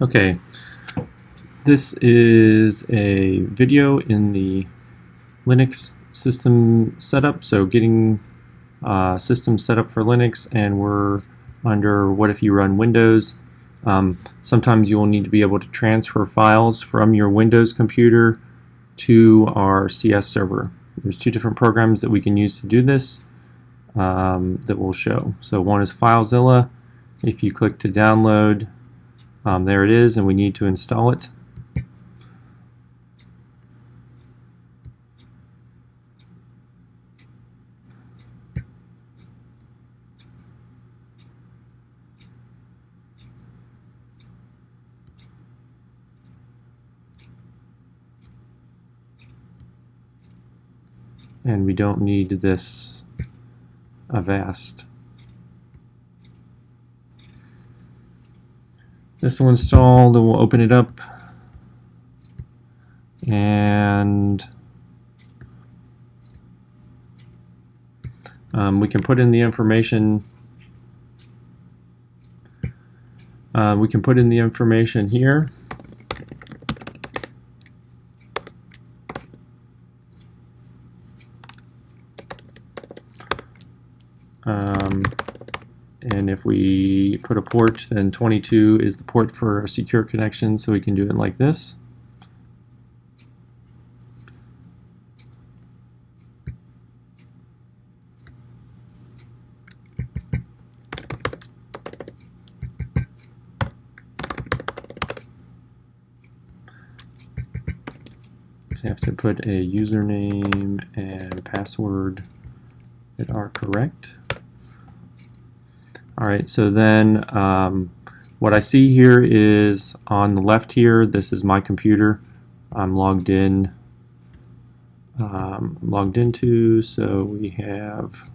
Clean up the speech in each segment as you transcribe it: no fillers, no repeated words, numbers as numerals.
Okay, this is a video in the Linux system setup, so getting system set up for Linux, and we're under what if you run Windows. Sometimes you will need to be able to transfer files from your Windows computer to our CS server. There's two different programs that we can use to do this that we'll show. So one is FileZilla. If you click to download, there it is, and we need to install it. And we don't need this Avast. This will install, then we'll open it up, and we can put in the information. We can put in the information here. And if we put a port, then 22 is the port for a secure connection, so we can do it like this. So you have to put a username and password that are correct. Alright, so then what I see here is on the left here, this is my computer. I'm logged in, logged into, so we have,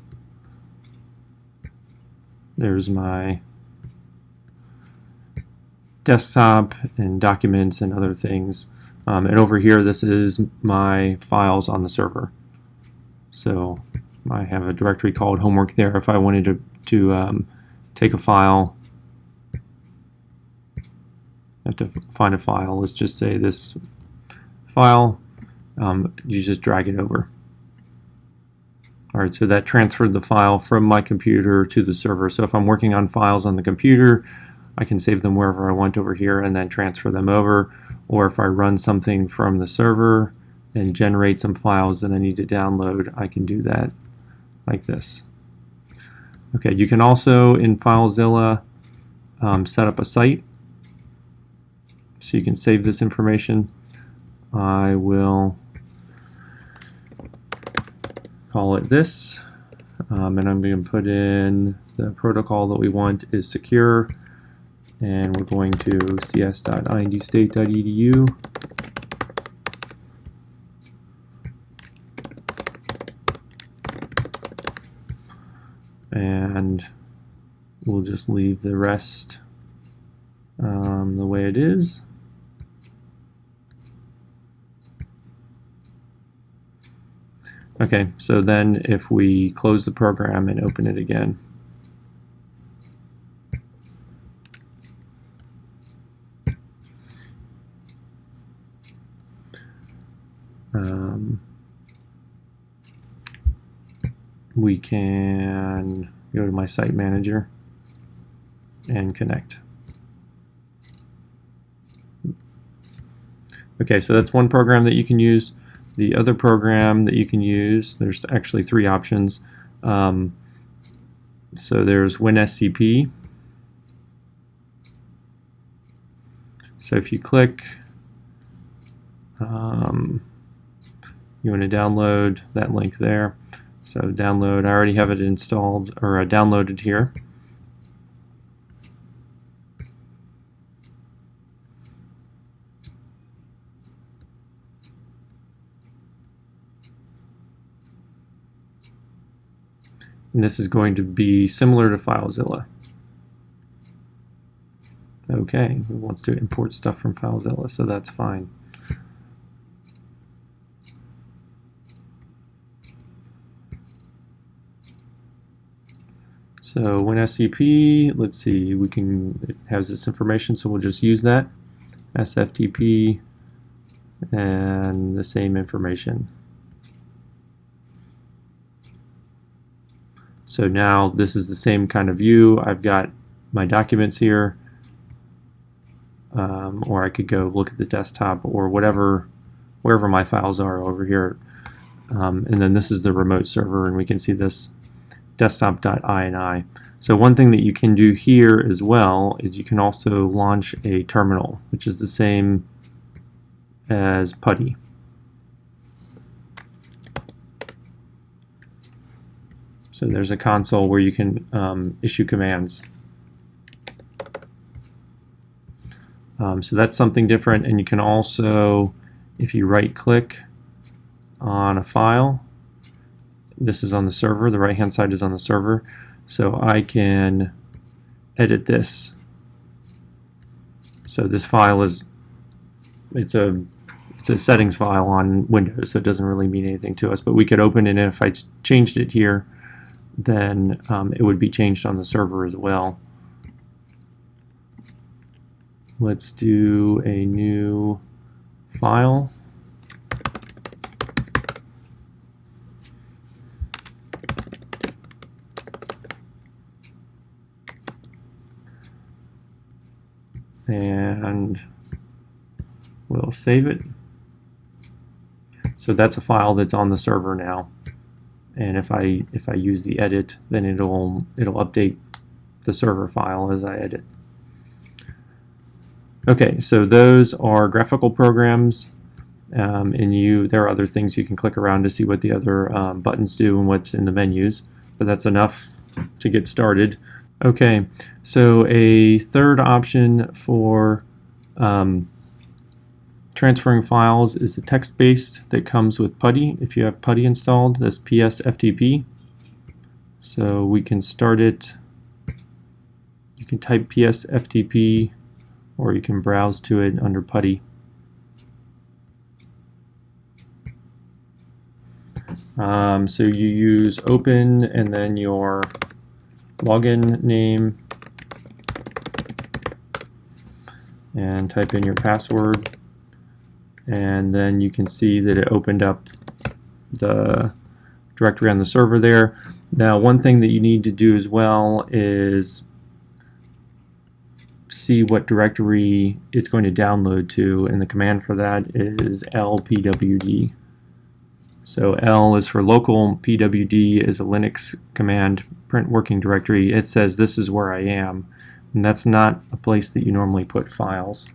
there's my desktop and documents and other things. And over here, this is my files on the server. So I have a directory called homework there. If I wanted to take a file, I have to find a file. Let's just say this file. You just drag it over. Alright, so that transferred the file from my computer to the server. So if I'm working on files on the computer, I can save them wherever I want over here and then transfer them over. Or if I run something from the server and generate some files that I need to download, I can do that like this. Okay, you can also, in FileZilla, set up a site. So you can save this information. I will call it this, and I'm going to put in the protocol that we want is secure, and we're going to cs.indstate.edu. And we'll just leave the rest the way it is. Okay, so then if we close the program and open it again, we can go to my site manager and connect. Okay, so that's one program that you can use. The other program that you can use, there's actually three options. So there's WinSCP. So if you click, you want to download that link there. So download, I already have it installed or downloaded here. And this is going to be similar to FileZilla. Okay, it wants to import stuff from FileZilla, so that's fine. So WinSCP, let's see, it has this information, so we'll just use that. sftp and the same information. So now this is the same kind of view. I've got my documents here, or I could go look at the desktop or wherever my files are over here. And then this is the remote server, and we can see this desktop.ini. So one thing that you can do here as well is you can also launch a terminal, which is the same as Putty. So there's a console where you can issue commands. So that's something different, and you can also, if you right-click on a file, this is on the server, the right-hand side is on the server, so I can edit this. So this file it's a settings file on Windows, so it doesn't really mean anything to us, but we could open it, and if I changed it here, then it would be changed on the server as well. Let's do a new file. And we'll save it. So that's a file that's on the server now. And if I use the edit, then it'll update the server file as I edit. Okay, so those are graphical programs, and there are other things you can click around to see what the other buttons do and what's in the menus, but that's enough to get started. Okay, so a third option for transferring files is the text-based that comes with Putty. If you have Putty installed, this sftp. So we can start it. You can type sftp, or you can browse to it under Putty. So you use open and then your login name and type in your password, and then you can see that it opened up the directory on the server there. Now one thing that you need to do as well is see what directory it's going to download to, and the command for that is lpwd. So L is for local, pwd is a Linux command, print working directory. It says this is where I am, and that's not a place that you normally put files.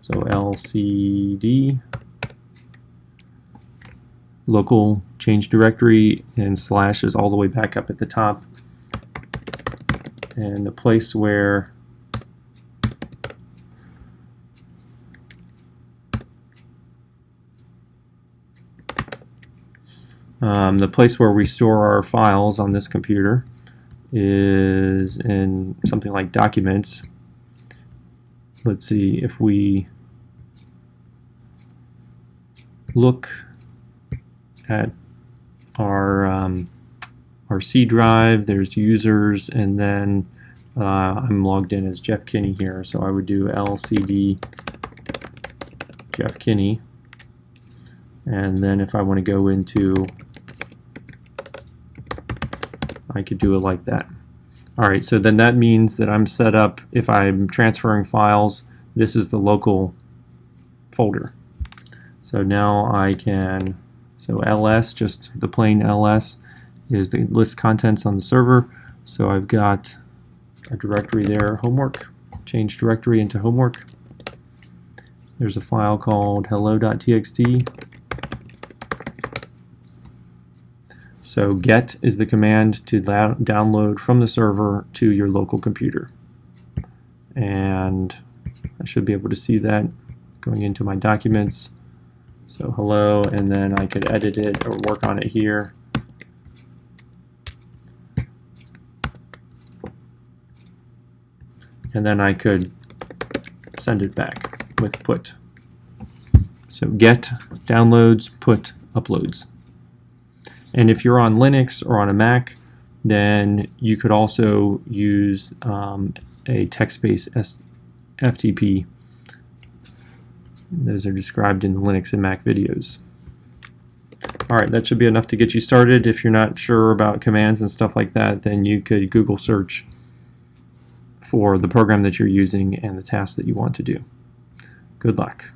So lcd local change directory, and slash is all the way back up at the top, and the place where we store our files on this computer is in something like documents. Let's see, if we look at our C drive, there's users, and then I'm logged in as Jeff Kinney here, so I would do lcd Jeff Kinney, and then if I want to go into, I could do it like that. Alright, so then that means that I'm set up, if I'm transferring files, this is the local folder. So now I can, so ls, just the plain ls, is the list contents on the server. So I've got a directory there, homework, change directory into homework. There's a file called hello.txt. So get is the command to download from the server to your local computer. And I should be able to see that going into my documents. So hello, and then I could edit it or work on it here. And then I could send it back with put. So get downloads, put uploads. And if you're on Linux or on a Mac, then you could also use a text-based FTP. Those are described in the Linux and Mac videos. Alright, that should be enough to get you started. If you're not sure about commands and stuff like that, then you could Google search for the program that you're using and the task that you want to do. Good luck.